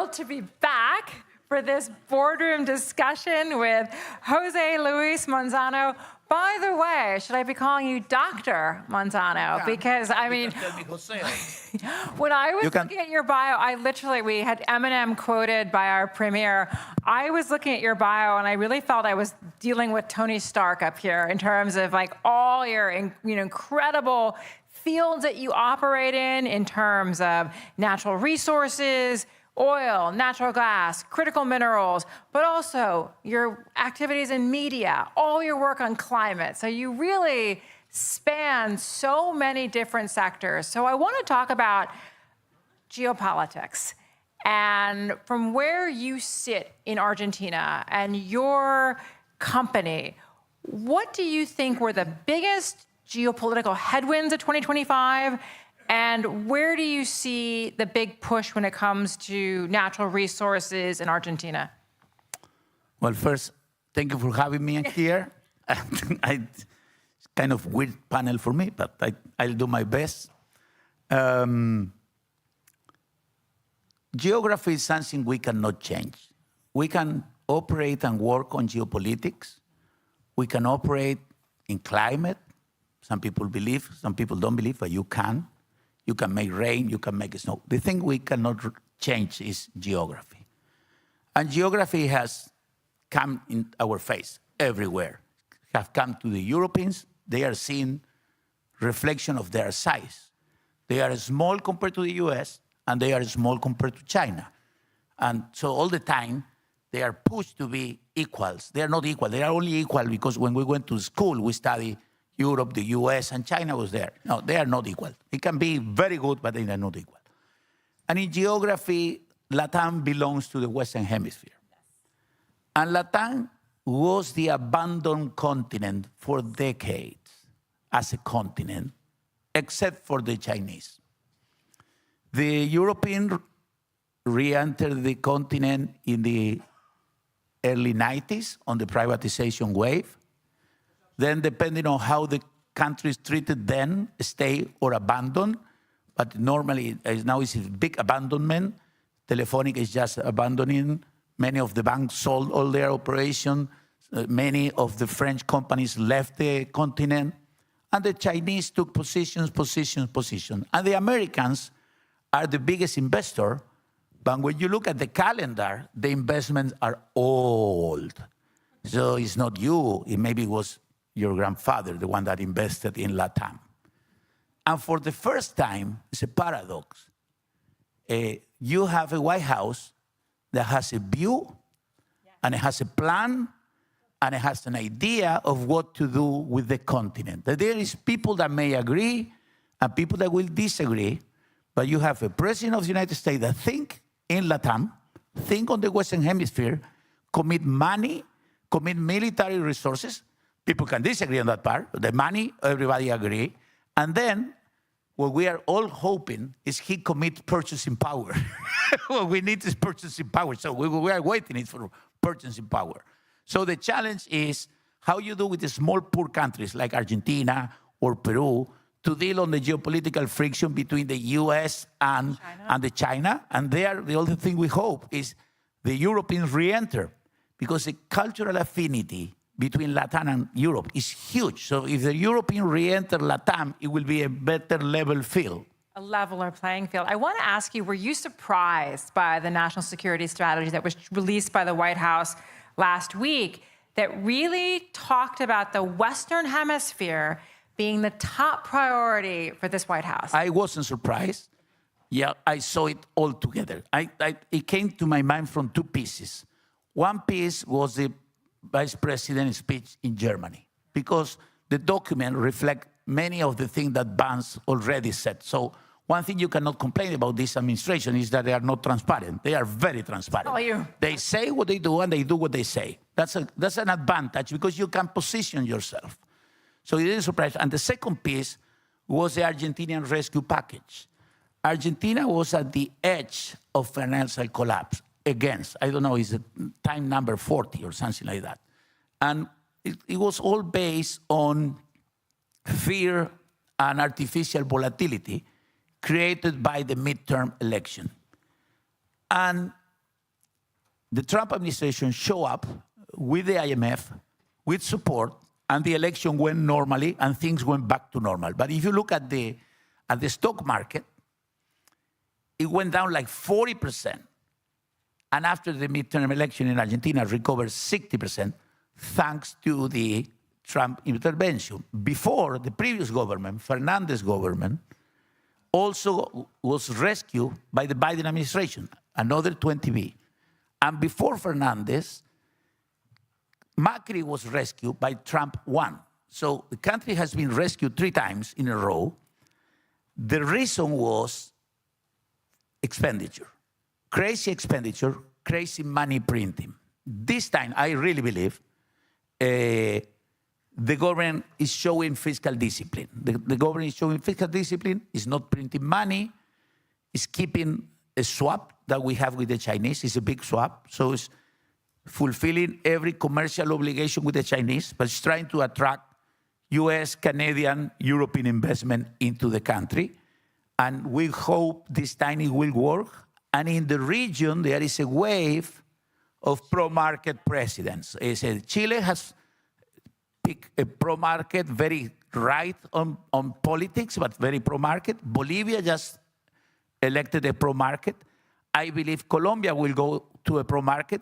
thrilled to be back for this boardroom discussion with José Luis Manzano. By the way, should I be calling you Dr. Manzano? Because, I mean, when I was looking at your bio, we had Eminem quoted by our premier. I was looking at your bio, and I really felt I was dealing with Tony Stark up here in terms of like all your incredible fields that you operate in terms of natural resources, oil, natural gas, critical minerals, but also your activities in media, all your work on climate. So you really span so many different sectors. So I want to talk about geopolitics. And from where you sit in Argentina and your company, what do you think were the biggest geopolitical headwinds of 2025? And where do you see the big push when it comes to natural resources in Argentina? Well, first, thank you for having me here. It's kind of weird panel for me, but I'll do my best. Geography is something we cannot change. We can operate and work on geopolitics. We can operate in climate. Some people believe, some people don't believe, but you can. You can make rain, you can make snow. The thing we cannot change is geography. And geography has come in our face everywhere. Have come to the Europeans, they are seeing reflection of their size. They are small compared to the US, and they are small compared to China. And so all the time, they are pushed to be equals. They are not equal, they are only equal because when we went to school, we studied Europe, the US, and China was there. No, they are not equal. It can be very good, but they are not equal. And in geography, Latam belongs to the Western Hemisphere. And Latam was the abandoned continent for decades as a continent, except for the Chinese. The European re-entered the continent in the early 90s on the privatization wave. Then, depending on how the countries treated them, stay or abandon. But normally, now it's a big abandonment. Telefonica is just abandoning. Many of the banks sold all their operations. Many of the French companies left the continent. And the Chinese took positions. And the Americans are the biggest investor. But when you look at the calendar, the investments are old. So it's not you. It maybe was your grandfather, the one that invested in Latam. And for the first time, it's a paradox. You have a White House that has a view, and it has a plan, and it has an idea of what to do with the continent. That there is people that may agree and people that will disagree, but you have a president of the United States that think in Latam, think on the Western Hemisphere, commit money, commit military resources. People can disagree on that part. The money, everybody agree. And then what we are all hoping is he commit purchasing power. What we need is purchasing power. So we are waiting for purchasing power. So the challenge is how you do with the small, poor countries like Argentina or Peru to deal on the geopolitical friction between the US and China. And there, the only thing we hope is the Europeans re-enter, because the cultural affinity between Latam and Europe is huge. So if the European re-enter Latam, it will be a better level field. A leveler playing field. I want to ask you, were you surprised by the national security strategy that was released by the White House last week that really talked about the Western Hemisphere being the top priority for this White House? I wasn't surprised. Yeah, I saw it all together. It came to my mind from two pieces. One piece was the Vice President's speech in Germany, because the document reflects many of the things that Vance already said. So one thing you cannot complain about this administration is that they are not transparent. They are very transparent. Oh, you. They say what they do and they do what they say. That's an advantage because you can position yourself. So it is a surprise. And the second piece was the Argentinian rescue package. Argentina was at the edge of financial collapse. Against, I don't know, is it time number 40 or something like that. And it was all based on fear and artificial volatility created by the midterm election. And the Trump administration show up with the IMF, with support, and the election went normally, and things went back to normal. But if you look at the stock market, it went down like 40%. And after the midterm election in Argentina, recovered 60%, thanks to the Trump intervention. Before, the previous government, Fernandez government, also was rescued by the Biden administration, another 20B. And before Fernandez, Macri was rescued by Trump 1. So the country has been rescued 3 times in a row. The reason was expenditure, crazy expenditure, crazy money printing. This time, I really believe the government is showing fiscal discipline. The government is showing fiscal discipline, is not printing money, is keeping a swap that we have with the Chinese. It's a big swap, so it's fulfilling every commercial obligation with the Chinese, but it's trying to attract US, Canadian, European investment into the country. And we hope this time it will work. And in the region, there is a wave of pro-market presidents. Chile has picked a pro-market, very right on politics, but very pro-market. Bolivia just elected a pro-market. I believe Colombia will go to a pro-market.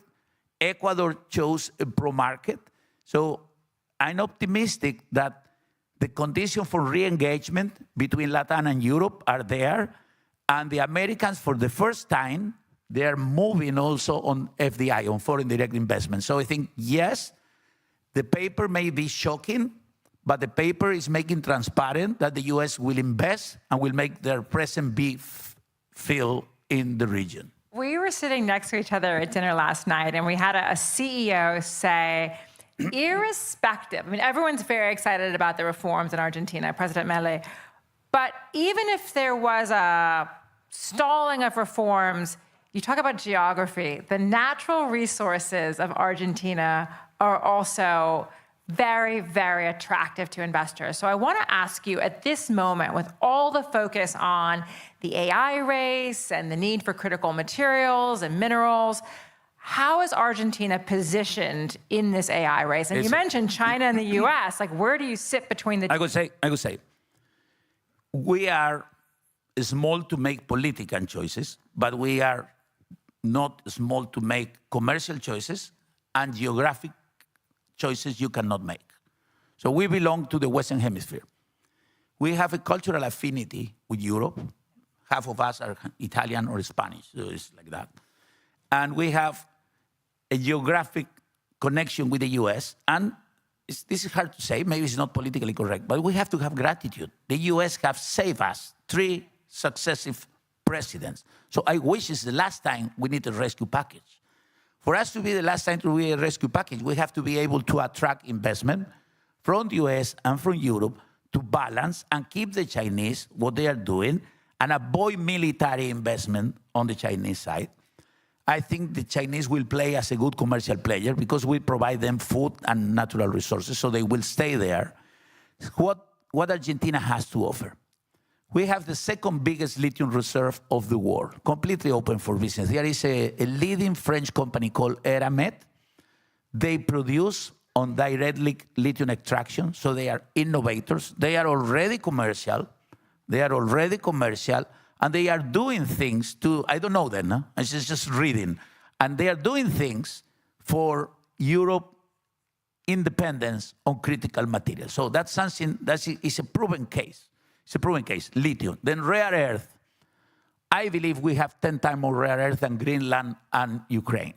Ecuador chose a pro-market. So I'm optimistic that the conditions for re-engagement between Latin and Europe are there. And the Americans, for the first time, they are moving also on FDI, on foreign direct investment. So I think, yes, the paper may be shocking, but the paper is making transparent that the US will invest and will make their presence be felt in the region. We were sitting next to each other at dinner last night, and we had a CEO say, irrespective, I mean, everyone's very excited about the reforms in Argentina, President Milei, but even if there was a stalling of reforms, you talk about geography, the natural resources of Argentina are also very, very attractive to investors. So I want to ask you at this moment, with all the focus on the AI race and the need for critical materials and minerals, how is Argentina positioned in this AI race? And you mentioned China and the US, like where do you sit between the two? I would say, we are small to make political choices, but we are not small to make commercial choices and geographic choices you cannot make. So we belong to the Western Hemisphere. We have a cultural affinity with Europe. Half of us are Italian or Spanish, so it's like that. And we have a geographic connection with the US. And this is hard to say, maybe it's not politically correct, but we have to have gratitude. The US have saved us 3 successive presidents. So I wish it's the last time we need a rescue package. For us to be the last time to be a rescue package, we have to be able to attract investment from the US and from Europe to balance and keep the Chinese what they are doing and avoid military investment on the Chinese side. I think the Chinese will play as a good commercial player because we provide them food and natural resources, so they will stay there. What Argentina has to offer? We have the 2nd biggest lithium reserve of the world, completely open for business. There is a leading French company called Eramet. They produce on direct lithium extraction, so they are innovators. They are already commercial. And they are doing things to, I don't know them, I'm just reading. And they are doing things for Europe independence on critical materials. So that's something that is a proven case. It's a proven case, lithium. Then rare earth. I believe we have 10 times more rare earth than Greenland and Ukraine.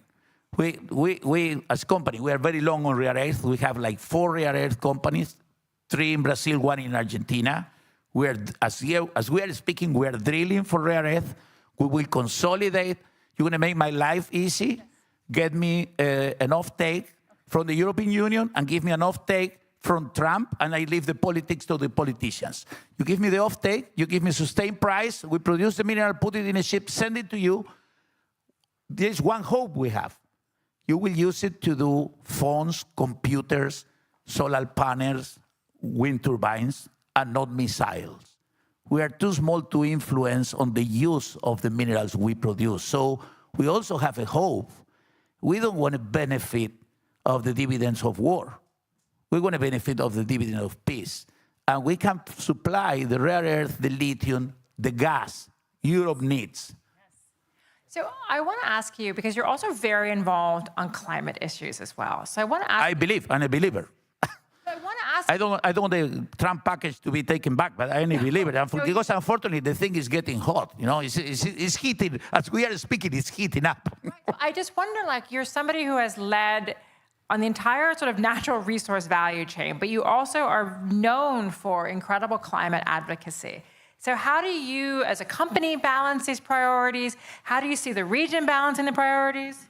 We as a company, we are very long on rare earth. We have like 4 rare earth companies, 3 in Brazil, 1 in Argentina. As we are speaking, we are drilling for rare earth. We will consolidate. You're going to make my life easy. Get me an offtake from the European Union and give me an offtake from Trump, and I leave the politics to the politicians. You give me the offtake, you give me sustained price, we produce the mineral, put it in a ship, send it to you. There's one hope we have. You will use it to do phones, computers, solar panels, wind turbines, and not missiles. We are too small to influence on the use of the minerals we produce. So we also have a hope We don't want to benefit of the dividends of war. We want to benefit of the dividend of peace. And we can supply the rare earth, the lithium, the gas Europe needs. So I want to ask you, because you're also very involved on climate issues as well. So I want to ask I believe, I'm a believer. I want to ask I don't want the Trump package to be taken back, but I'm a believer. Because unfortunately, the thing is getting hot. You know, it's heating. As we are speaking, it's heating up. I just wonder, like, you're somebody who has led on the entire sort of natural resource value chain, but you also are known for incredible climate advocacy. So how do you, as a company, balance these priorities? How do you see the region balancing the priorities?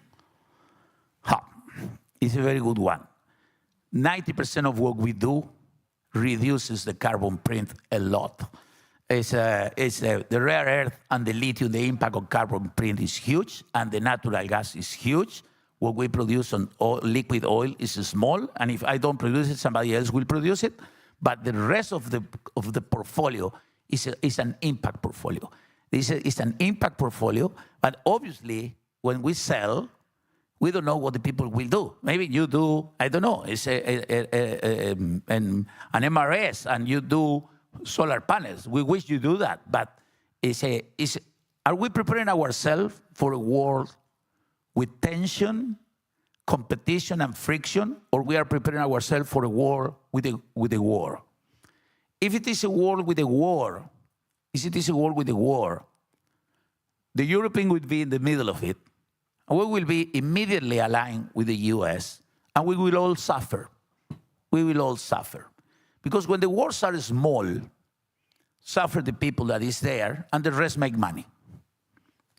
It's a very good one. 90% of what we do reduces the carbon print a lot. The rare earth and the lithium, the impact on carbon print is huge, and the natural gas is huge. What we produce on liquid oil is small, and if I don't produce it, somebody else will produce it. But the rest of the portfolio is an impact portfolio. It's an impact portfolio, but obviously, when we sell, we don't know what the people will do. Maybe you do, I don't know, it's an MRS, and you do solar panels. We wish you do that, but are we preparing ourselves for a world with tension, competition, and friction, or we are preparing ourselves for a war with a war? If it is a war with a war, the European would be in the middle of it, and we will be immediately aligned with the US, and we will all suffer. We will all suffer. Because when the wars are small, suffer the people that is there, and the rest make money.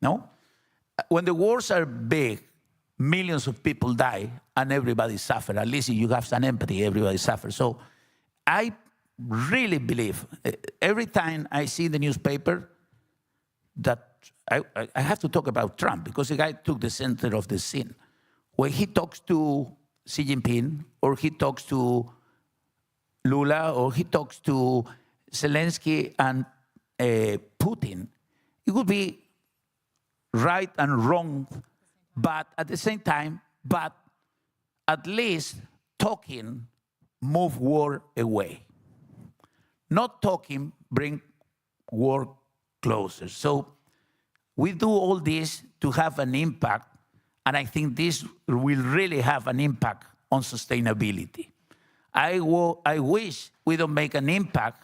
No? When the wars are big, millions of people die, and everybody suffers. At least if you have some empathy, everybody suffers. So I really believe, every time I see in the newspaper that I have to talk about Trump, because the guy took the center of the scene. When he talks to Xi Jinping, or he talks to Lula, or he talks to Zelensky and Putin, it would be right and wrong, but at the same time, but at least talking move war away. Not talking bring war closer. So we do all this to have an impact, and I think this will really have an impact on sustainability. I wish we don't make an impact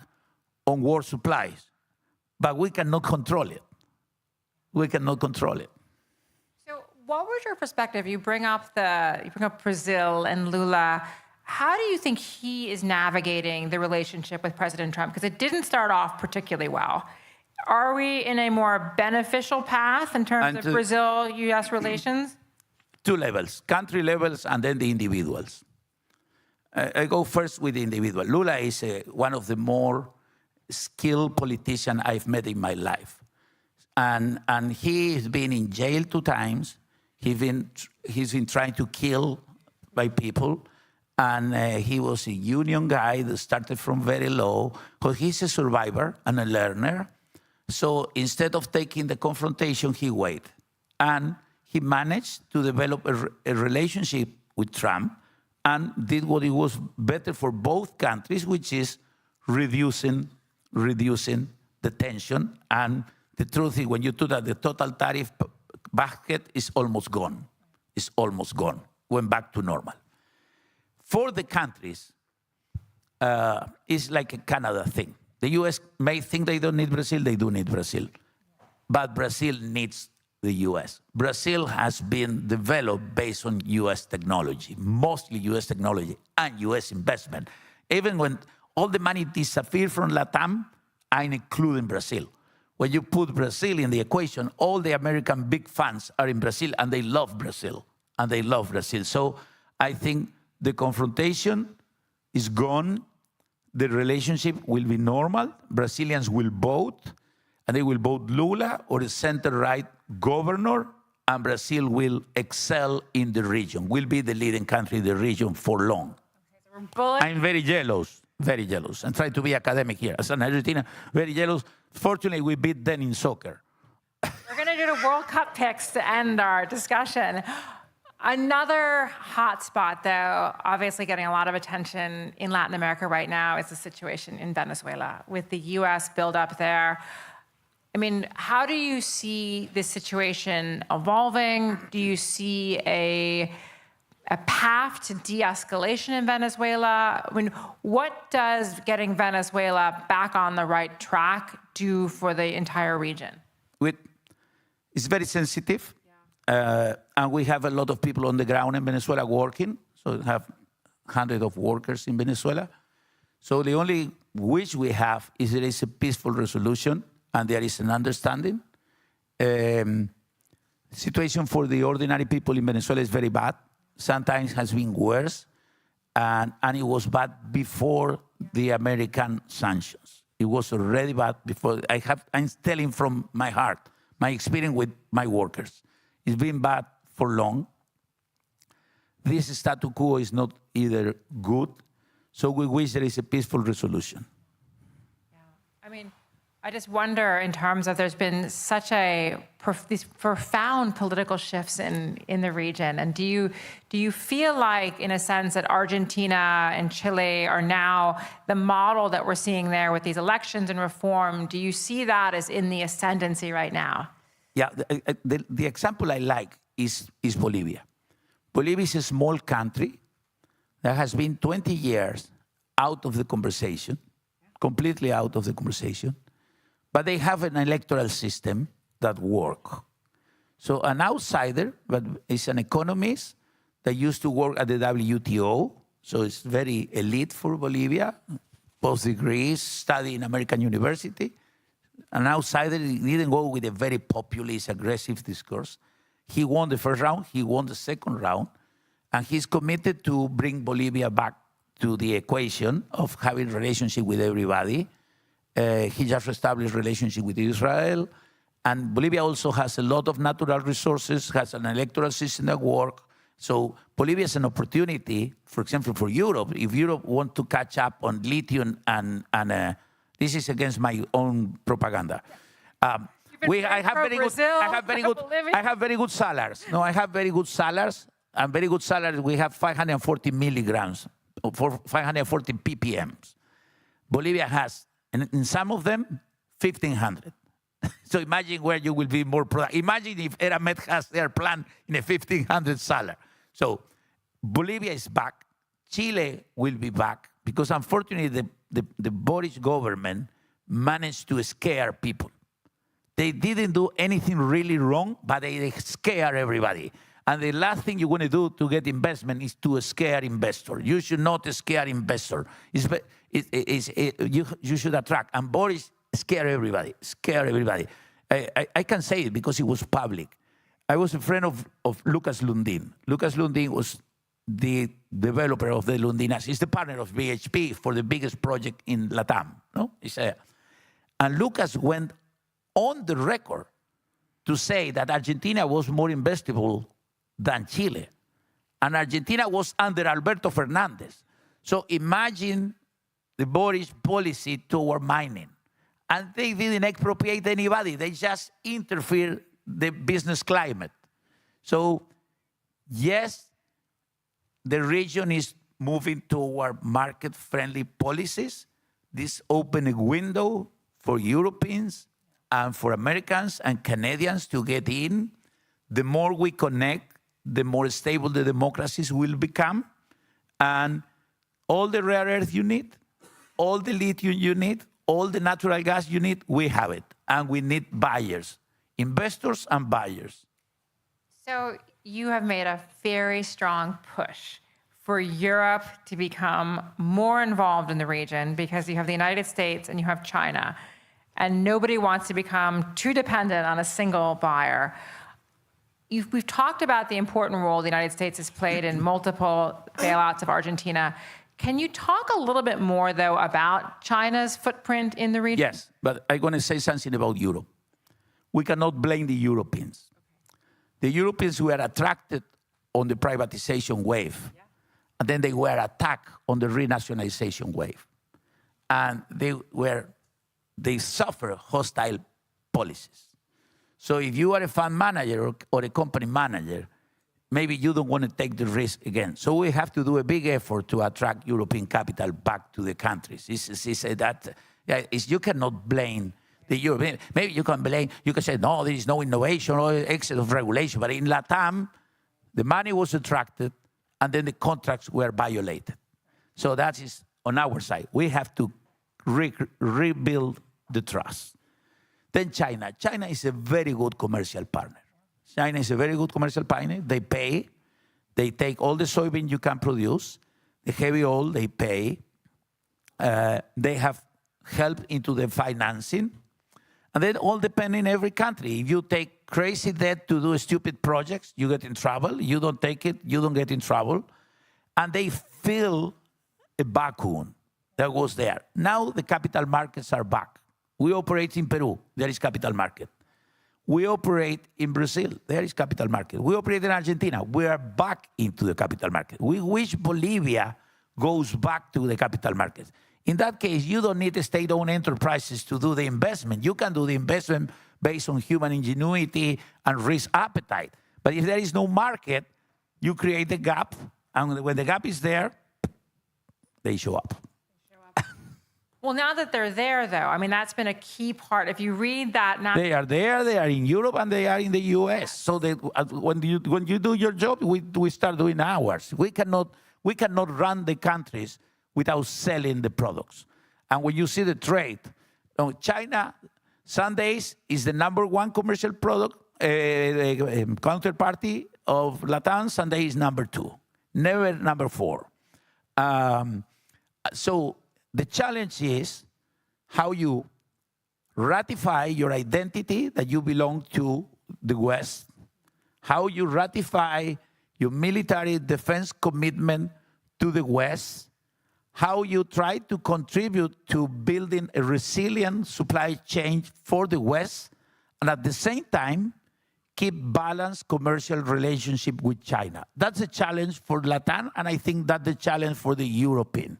on war supplies, but we cannot control it. We cannot control it. So what was your perspective? You bring up Brazil and Lula. How do you think he is navigating the relationship with President Trump? Because it didn't start off particularly well. Are we in a more beneficial path in terms of Brazil-US relations? Two levels, country levels and then the individuals. I go first with the individual. Lula is one of the more skilled politicians I've met in my life. And he's been in jail 2 times. He's been trying to kill by people. And he was a union guy that started from very low. But he's a survivor and a learner. So instead of taking the confrontation, he waited. And he managed to develop a relationship with Trump and did what it was better for both countries, which is reducing the tension. And the truth is, when you do that, the total tariff basket is almost gone. It's almost gone. Went back to normal. For the countries, it's like a Canada thing. The US may think they don't need Brazil, they do need Brazil. But Brazil needs the US. Brazil has been developed based on US technology, mostly US technology and US investment. Even when all the money disappeared from LATAM, I'm including Brazil. When you put Brazil in the equation, all the American big funds are in Brazil, and they love Brazil. And they love Brazil. So I think the confrontation is gone. The relationship will be normal. Brazilians will vote, and they will vote Lula or a center-right governor, and Brazil will excel in the region, will be the leading country in the region for long. I'm very jealous, and try to be academic here. As an Argentinian, very jealous. Fortunately, we beat them in soccer. We're going to do the World Cup picks to end our discussion. Another hot spot, though, obviously getting a lot of attention in Latin America right now, is the situation in Venezuela with the U.S. buildup there. I mean, how do you see this situation evolving? Do you see a path to de-escalation in Venezuela? I mean, what does getting Venezuela back on the right track do for the entire region? It's very sensitive. And we have a lot of people on the ground in Venezuela working. So we have hundreds of workers in Venezuela. So the only wish we have is there is a peaceful resolution and there is an understanding. The situation for the ordinary people in Venezuela is very bad. Sometimes has been worse. And it was bad before the American sanctions. It was already bad before. I'm telling from my heart, my experience with my workers. It's been bad for long. This status quo is not either good, so we wish there is a peaceful resolution. Yeah. I mean, I just wonder in terms of there's been such these profound political shifts in the region, and do you feel like, in a sense, that Argentina and Chile are now the model that we're seeing there with these elections and reform? Do you see that as in the ascendancy right now? Yeah, the example I like is Bolivia. Bolivia is a small country that has been 20 years out of the conversation, completely out of the conversation, but they have an electoral system that works. So an outsider, but is an economist that used to work at the WTO, so it's very elite for Bolivia, post degrees, study in American university. An outsider didn't go with a very populist, aggressive discourse. He won the first round, he won the second round, and he's committed to bring Bolivia back to the equation of having relationship with everybody. He just established relationship with Israel, and Bolivia also has a lot of natural resources, has an electoral system that works. So Bolivia is an opportunity, for example, for Europe. If Europe want to catch up on lithium and this is against my own propaganda. I have very good salaries. No, I have very good salaries. And very good salaries, we have 540 milligrams, for 540 ppms. Bolivia has, and in some of them, 1,500. So imagine where you will be more productive. Imagine if Eramet has their plant in a 1,500 salary. So Bolivia is back. Chile will be back because unfortunately the Boris government managed to scare people. They didn't do anything really wrong, but they scare everybody. And the last thing you want to do to get investment is to scare investor. You should not scare investor. You should attract. And Boris scare everybody. I can say it because it was public. I was a friend of Lucas Lundin. Lucas Lundin was the developer of the Lundinas. He's the partner of BHP for the biggest project in Latam. No? And Lucas went on the record to say that Argentina was more investable than Chile. And Argentina was under Alberto Fernandez. So imagine the Boris policy toward mining. And they didn't expropriate anybody. They just interfered the business climate. So yes, the region is moving toward market-friendly policies. This opened a window for Europeans and for Americans and Canadians to get in. The more we connect, the more stable the democracies will become. And all the rare earth you need, all the lithium you need, all the natural gas you need, we have it. And we need buyers, investors and buyers. So you have made a very strong push for Europe to become more involved in the region because you have the United States and you have China, and nobody wants to become too dependent on a single buyer. We've talked about the important role the United States has played in multiple bailouts of Argentina. Can you talk a little bit more, though, about China's footprint in the region? Yes, but I'm going to say something about Europe. We cannot blame the Europeans. The Europeans were attracted on the privatization wave, and then they were attacked on the renationalization wave. And they suffer hostile policies. So if you are a fund manager or a company manager, maybe you don't want to take the risk again. So we have to do a big effort to attract European capital back to the countries. You cannot blame the European. Maybe you can say, no, there is no innovation or excess of regulation. But in LATAM, the money was attracted and then the contracts were violated. So that is on our side. We have to rebuild the trust. Then China. China is a very good commercial partner. China is a very good commercial partner. They pay. They take all the soybean you can produce. The heavy oil, they pay. They have help into the financing. And then all depend in every country. If you take crazy debt to do stupid projects, you get in trouble. You don't take it, you don't get in trouble. And they fill a vacuum that was there. Now the capital markets are back. We operate in Peru, there is capital market. We operate in Brazil, there is capital market. We operate in Argentina, we are back into the capital market. We wish Bolivia goes back to the capital market. In that case, you don't need state-owned enterprises to do the investment. You can do the investment based on human ingenuity and risk appetite. But if there is no market, you create a gap, and when the gap is there, they show up. Well, now that they're there, though, I mean, that's been a key part. If you read that now. They are there, they are in Europe, and they are in the US. So when you do your job, we start doing ours. We cannot run the countries without selling the products. And when you see the trade, China, Sundays is the #1 commercial product, counterparty of Latam. Sunday is #2, never #4. So the challenge is how you ratify your identity that you belong to the West, how you ratify your military defense commitment to the West, how you try to contribute to building a resilient supply chain for the West, and at the same time, keep balanced commercial relationship with China. That's a challenge for Latam, and I think that's the challenge for the European.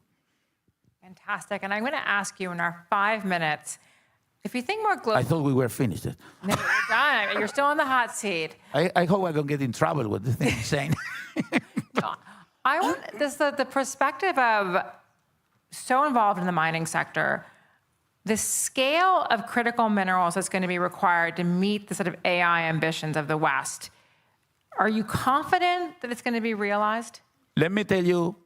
Fantastic. And I'm going to ask you in our 5 minutes, if you think more global. I thought we were finished. No, you're done. You're still on the hot seat. I hope I don't get in trouble with the thing I'm saying. I want the perspective of so involved in the mining sector, the scale of critical minerals that's going to be required to meet the sort of AI ambitions of the West. Are you confident that it's going to be realized? Let me tell you,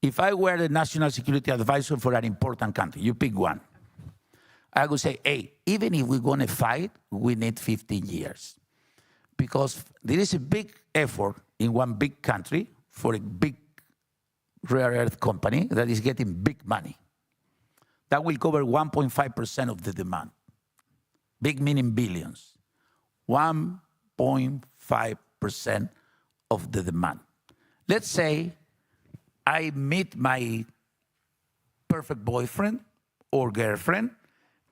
if I were the national security advisor for an important country, you pick one, I would say, hey, even if we're going to fight, we need 15 years. Because there is a big effort in one big country for a big rare earth company that is getting big money. That will cover 1.5% of the demand. Big meaning billions. 1.5% of the demand. Let's say I meet my perfect boyfriend or girlfriend,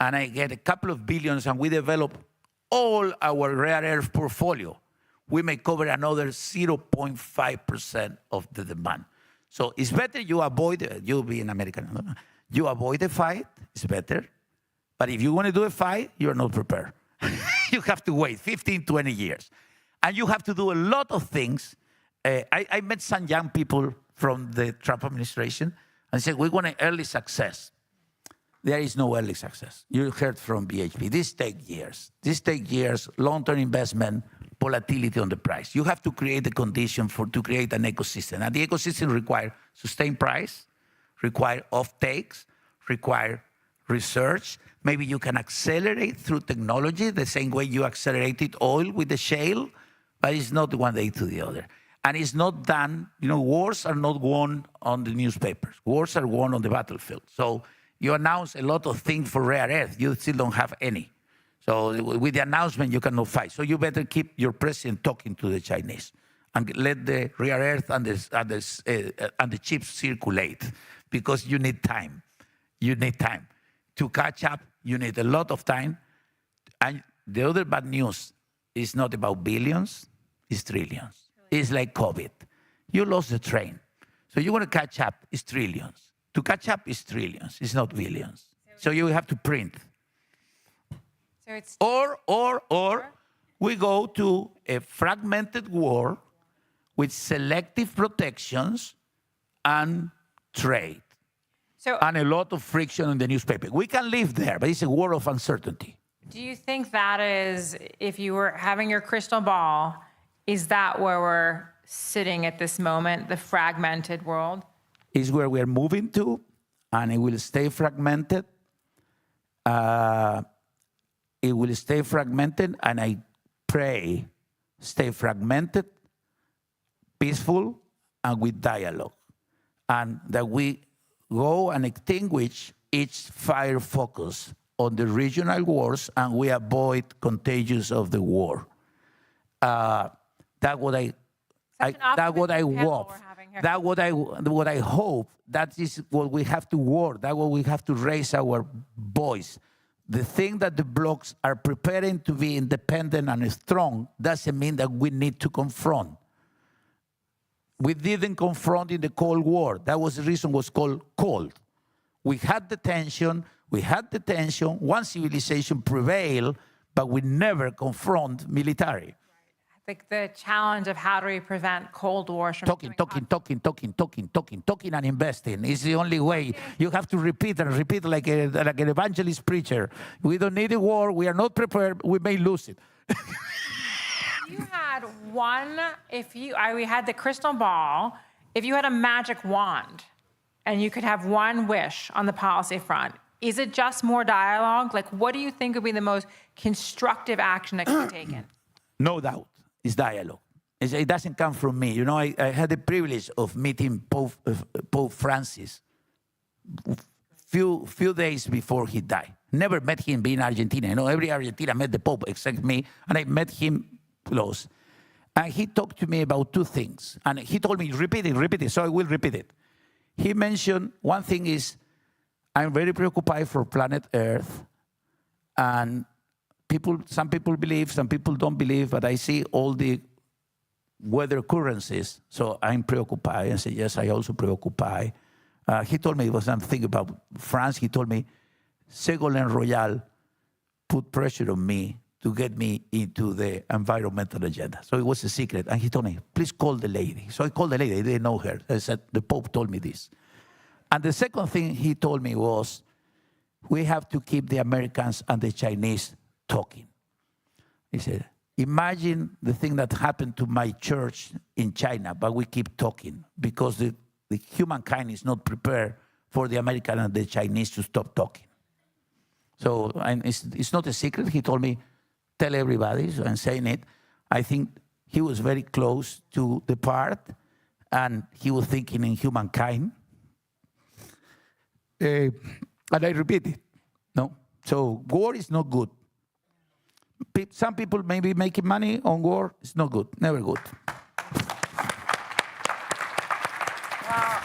and I get a couple of billions, and we develop all our rare earth portfolio. We may cover another 0.5% of the demand. So it's better you avoid, you being American, you avoid a fight, it's better. But if you want to do a fight, you're not prepared. You have to wait 15, 20 years. And you have to do a lot of things. I met some young people from the Trump administration and said, we want an early success. There is no early success. You heard from BHP. This takes years. This takes years, long-term investment, volatility on the price. You have to create the condition to create an ecosystem. And the ecosystem requires sustained price, require off-takes, require research. Maybe you can accelerate through technology the same way you accelerated oil with the shale, but it's not one day to the other. And it's not done, wars are not won on the newspapers. Wars are won on the battlefield. So you announce a lot of things for rare earth. You still don't have any. So with the announcement, you cannot fight. So you better keep your president talking to the Chinese and let the rare earth and the chips circulate, because you need time. You need time. To catch up, you need a lot of time. And the other bad news is not about billions, it's trillions. It's like COVID. You lost the train. So you want to catch up, it's trillions. To catch up is trillions, it's not billions. So you have to print. So it's Or we go to a fragmented war with selective protections and trade. So, And a lot of friction in the newspaper. We can live there, but it's a war of uncertainty. do you think that is, if you were having your crystal ball, is that where we're sitting at this moment, the fragmented world? Is where we're moving to, and it will stay fragmented. It will stay fragmented, and I pray stay fragmented, peaceful, and with dialogue. And that we go and extinguish each fire focus on the regional wars, and we avoid contagions of the war. That's what I hope. That's what I hope. That is what we have to war. That's what we have to raise our voice. The thing that the blocs are preparing to be independent and strong doesn't mean that we need to confront. We didn't confront in the Cold War. That was the reason it was called cold. We had the tension. One civilization prevailed, but we never confront military. The challenge of how do we prevent Cold Wars from talking and investing is the only way. You have to repeat and repeat like an evangelist preacher. We don't need a war. We are not prepared. We may lose it. You had one, we had the crystal ball. If you had a magic wand and you could have one wish on the policy front, is it just more dialogue? Like, what do you think would be the most constructive action that could be taken? No doubt. It's dialogue. It doesn't come from me. You know, I had the privilege of meeting Pope Francis few days before he died. Never met him being Argentina. You know, every Argentina met the Pope except me, and I met him close. And he talked to me about two things. And he told me, repeat it, so I will repeat it. He mentioned one thing is, I'm very preoccupied for planet Earth, and some people believe, some people don't believe, but I see all the weather occurrences, so I'm preoccupied. I said, yes, I also preoccupied. He told me, it was something about France. He told me, Ségolène Royal put pressure on me to get me into the environmental agenda. So it was a secret. And he told me, please call the lady. So I called the lady. I didn't know her. I said, the Pope told me this. And the second thing he told me was, we have to keep the Americans and the Chinese talking. He said, imagine the thing that happened to my church in China, but we keep talking because the humankind is not prepared for the American and the Chinese to stop talking. So it's not a secret. He told me, tell everybody, so I'm saying it. I think he was very close to the part, and he was thinking in humankind. And I repeat it. No? So war is not good. Some people may be making money on war. It's not good. Never good. Well,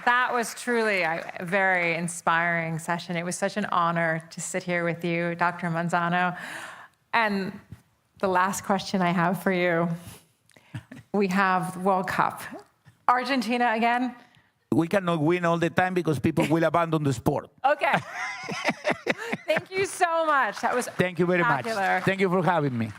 that was truly a very inspiring session. It was such an honor to sit here with you, Dr. Manzano. And the last question I have for you, we have the World Cup. Argentina again? We cannot win all the time because people will abandon the sport. Okay. Thank you so much. That was Thank you very spectacular. much. Thank you for having me.